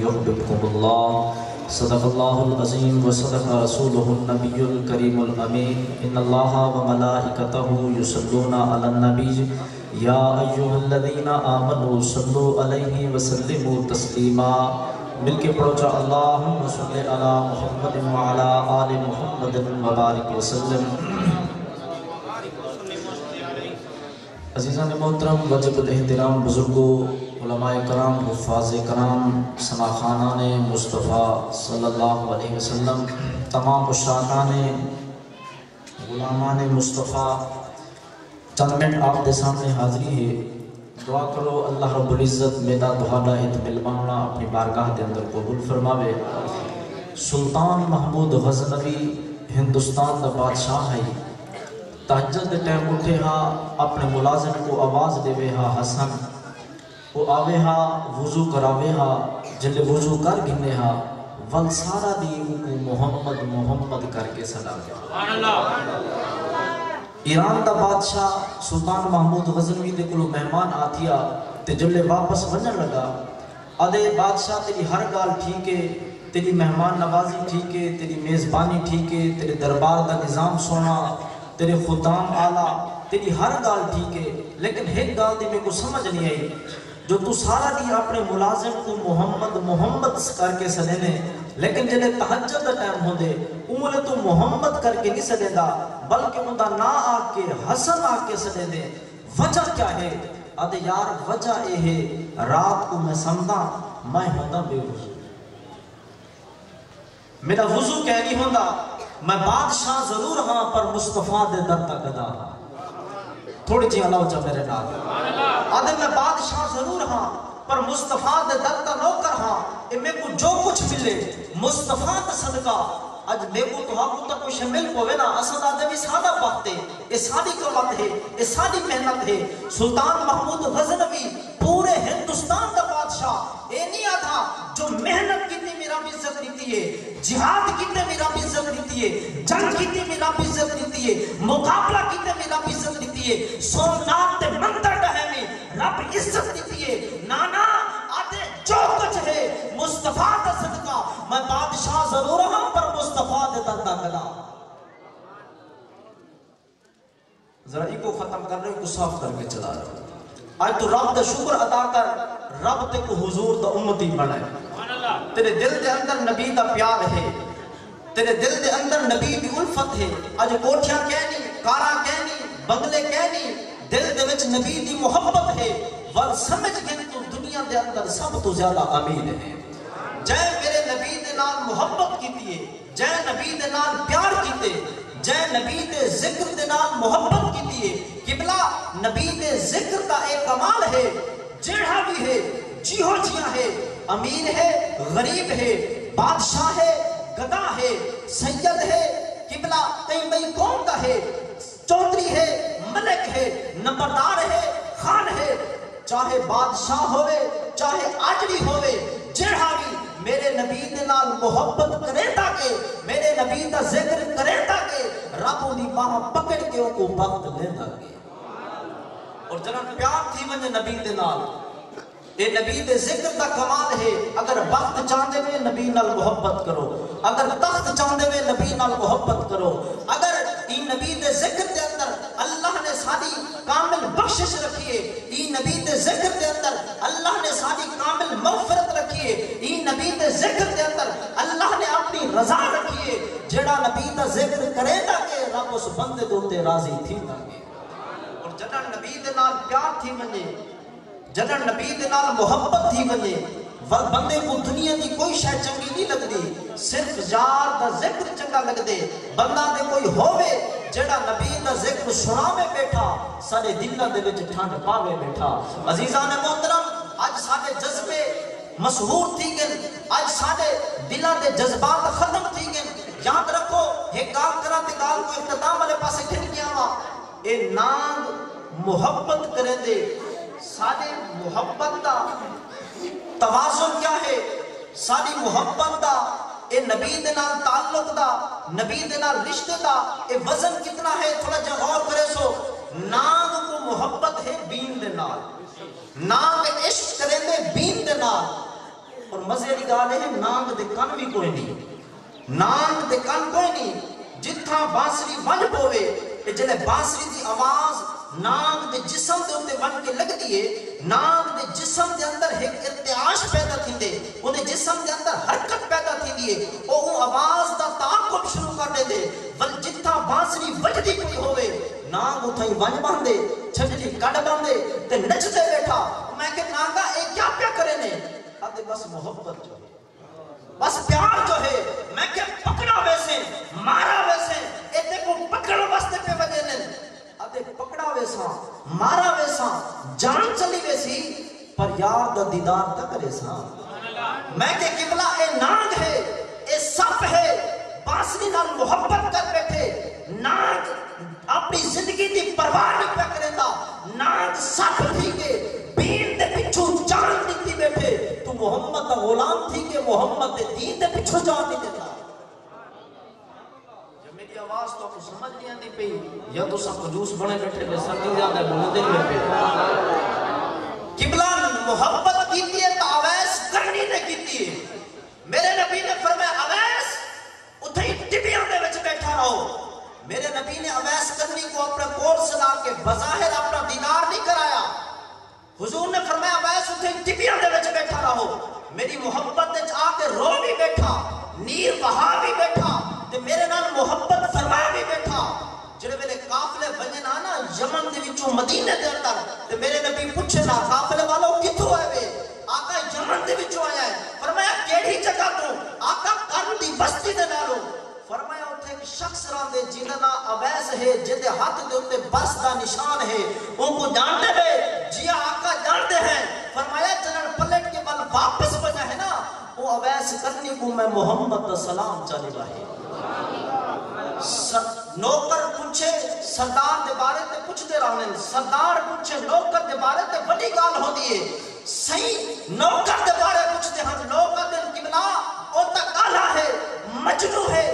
يحببكم الله. صدق الله العظيم وصدق رسوله النبي الكريم الأمين. إن الله وملائكته يصلون على النبي يا أيها الذين آمنوا صلوا عليه وسلموا تسليما. مل کے پڑھو چا اللہم صلی علی محمد وعلی آل محمد وبارک وسلم. عزیزان محترم، واجب الاحترام بزرگوں، علماء کرام، حفاظ کرام، سناخانان مصطفیٰ صلی اللہ علیہ وسلم، تمام مشتاقان غلامان مصطفیٰ، چند منٹ آپ دے سامنے حاضری ہے. دعا کرو اللہ رب العزت میرا دہاڑا ملوانا اپنی بارگاہ دے اندر قبول فرماوے. سلطان محمود غزنوی ہندوستان دا بادشاہ ہے. تہجد دے ٹائم اٹھے ہا، اپنے ملازم کو آواز دے وے ہا حسن، وہ آوے ہا وضو کراوے ہا، جلے وضو کر گھنے ہا ول سارا دی کو محمد محمد کر کے صدا گیا. ایران دا بادشاہ سلطان محمود غزنوی دے کلو مہمان آتیا تے جلے واپس ونجن لگا. آدھے بادشاہ تیری ہر گال ٹھیک ہے، تیری مہمان نوازی ٹھیک ہے، تیری میزبانی ٹھیک ہے، تیرے دربار دا نظام سونا، تیرے خدام آلہ، تیری ہر گال ٹھیک ہے، لیکن ایک گال دی میں کو سمجھ نہیں آئی. جو تو سارا دی اپنے ملازم کو محمد محمد کر کے سنے، لیکن جنہیں تہجد دا ٹائم ہو دے انہیں تو محمد کر کے نہیں سنے دا، بلکہ ان دا نا آکے حسن آکے سنے دے. وجہ کیا ہے؟ آدھے یار وجہ اے ہے رات کو میں سمدھا میں ہوندہ بے وضو، میرا وضو کہہ نہیں ہوندہ، میں بادشاہ ضرور ہاں پر مصطفیٰ دے در تک ادا ہاں. تھوڑی جی اللہ اچھا میرے نال. آدھے میں بادشاہ ضرور ہاں پر مصطفیٰ دے در تک نوکر ہاں. اے میں کو جو کچھ ملے مصطفیٰ دا صدقہ اج میں کو تو ہاں کو تا کچھ مل پوے نا. اسد آدھے بھی سادہ بات ہے، اے سادی قوت ہے، اے سادی محنت ہے. سلطان محمود غزنوی پورے ہندوستان کا بادشاہ اے نہیں آتا جو محنت کتنی میرا بھی عزت دیتی ہے، جہاد کتنے میرا بھی عزت دیتی ہے، جنگ کتنی میرا بھی عزت دیتی ہے، مقابلہ کتنے میرا بھی عزت دیتی ہے، سومنات تے مندر ڈہے میں رب عزت دیتی ہے. نانا آتے جو کچھ ہے مصطفیٰ کا صدقہ، میں بادشاہ ضرور ہوں پر مصطفیٰ دے دردا کدا. ذرا ایک کو ختم کر رہے کو صاف کر کے چلا رہے. آج تو رب دا شکر ادا کر، رب تے کو حضور دا امتی بنائے. تیرے دل دے اندر نبی دا پیار ہے، تیرے دل دے اندر نبی دی الفت ہے. آج کوٹھیاں کہنی، کارا کہنی، بنگلے کہنی، دل دے وچ نبی دی محبت ہے. ول سمجھ گئے تو دنیا دے اندر سب تو زیادہ امین ہے. جے میرے نبی دے نال محبت کیتی ہے، جے نبی دے نال پیار کیتے، جے نبی دے ذکر دے نال محبت کیتی ہے. قبلہ نبی دے ذکر کا ایک کمال ہے، جیڑا بھی ہے جیہو جیاں ہے، امیر ہے، غریب ہے، بادشاہ ہے، گدا ہے، سید ہے، قبلہ کئی بئی قوم کا ہے، چودھری ہے، ملک ہے، نمبردار ہے، خان ہے، چاہے بادشاہ ہوئے چاہے آجڑی ہوئے، جیڑا بھی میرے نبی دے نال محبت کرے تاکہ میرے نبی دا ذکر کرے تاکہ رب دی باہ پکڑ کے ان کو بخت لے تاکہ. اور جنہاں پیار تھی ونجے نبی دے نال، اے نبی دے ذکر دا کمال ہے. اگر بخت چاندے میں نبی نال محبت کرو، اگر تخت چاندے میں نبی نال محبت کرو، اگر ای نبی دے ذکر دے اندر اللہ نے ساری کامل بخشش رکھی ہے، ای نبی دے ذکر دے اندر اللہ نے ساری کامل مغفرت رکھی ہے، ای نبی دے ذکر دے اندر اللہ نے اپنی رضا رکھی ہے. جڑا نبی دا ذکر کرے تا کہ رب اس بندے دوتے راضی تھی تاکہ. اور جڑا نبی دے نال پیار تھی منجے، جڑا نبی دے نال محبت تھی منجے، بندے کو دنیا دی کوئی شے چنگی نہیں لگدی، صرف یار دا ذکر چنگا لگ دے. بندہ دے کوئی ہووے جڑا نبی دا ذکر سناوے بیٹھا، سارے دلاں دے وچ ٹھنڈ پاوے بیٹھا. عزیزان محترم، اج سارے جذبے مسحور تھی گئے، اج سارے دلاں دے جذبات ختم تھی گئے. یاد رکھو ایک کام کرا تے گال کو اختتام والے پاسے کھڑ گیا وا. اے نام محبت کرے دے، سارے محبت دا توازن کیا ہے، ساری محبت دا، اے نبی دے نال تعلق دا، نبی دے نال رشتے دا اے وزن کتنا ہے. تھوڑا جا غور کرے سو. نام کو محبت ہے بین دے نال، نام عشق کرے دے بین دے نال، اور مزے والی گل ہے نانگ دے کن بھی کوئی نہیں نانگ دے کن کوئی نہیں جتھاں بانسری ونج پوے تے جلے بانسری دی آواز نانگ دے جسم دے اوتے ون کے لگ دیے نانگ دے جسم دے اندر ایک ارتعاش پیدا تھیندے اودے جسم دے اندر حرکت پیدا تھیندی ہے او آواز دا تعاقب شروع کر دے دے ول جتھا بانسری وجدی کوئی ہوے نانگ اتھائی ون باندے چھجلی کڈ باندے تے نچدے بیٹھا میں کہ نانگا اے کیا پیا کرے نے ادے بس محبت جو ہے بس پیار جو ہے میں کہ پکڑا ویسے مارا ویسے اے کو پکڑ واسطے پہ وجے نے ادے پکڑا ویسا مارا ویسا جان چلی ویسی پر یار دا دیدار تک کرے سا میں کہ قبلہ اے نانگ ہے اے سپ ہے بانسری نال محبت کر بیٹھے نانگ اپنی زندگی دی پرواہ نہیں پہ کریندا نانگ سپ تھی کے بین دے پچھو جان دیتی بیٹھے تو محمد دا غلام تھی کہ محمد دے دین دے پچھو جان نہیں دیتا میری آواز تو آپ سمجھ نہیں آتی پئی یا تو سب کنجوس بنے بیٹھے بے سردی زیادہ بولے دل میں پہ قبلہ محبت کیتی ہے تو اویس کرنی نے کیتی ہے میرے نبی نے فرمایا اویس اتھے ٹبیاں دے وچ بیٹھا رہو میرے نبی نے اویس کرنی کو اپنے کور سلا کے بظاہر اپنا دیدار نہیں کرایا حضور نے فرمایا اویس اتھے ٹبیاں دے وچ بیٹھا رہو میری محبت وچ آ کے رو بھی بیٹھا نیر بہا بھی بیٹھا تے میرے نال محبت فرما بھی بیٹھا جڑے ویلے قافلے ونجنا نا یمن دے وچوں مدینے دے اندر تے میرے نبی پوچھے نا قافلے والو کتھوں آئے وے آقا یمن دے وچوں آیا ہے فرمایا کیڑی جگہ تو آقا کرن دی بستی دے نالوں فرمایا اتھے ایک شخص راندے جنہاں نام اویس ہے جدے ہاتھ دے اوتے برس دا نشان ہے ان کو جانتے ہیں جی آقا جانتے ہیں فرمایا چلن پلٹ کے بعد واپس بجا ہے نا وہ اویس کرنی کو میں محمد دا سلام چاہے باہے نوکر پوچھے سردار دے بارے تے پوچھ دے رہنے سردار پوچھے نوکر دے بارے تے بڑی گال ہو دیئے صحیح نوکر دے بارے پوچھ دے ہم نوکر دے قبلہ او تک آلہ ہے مجنو ہے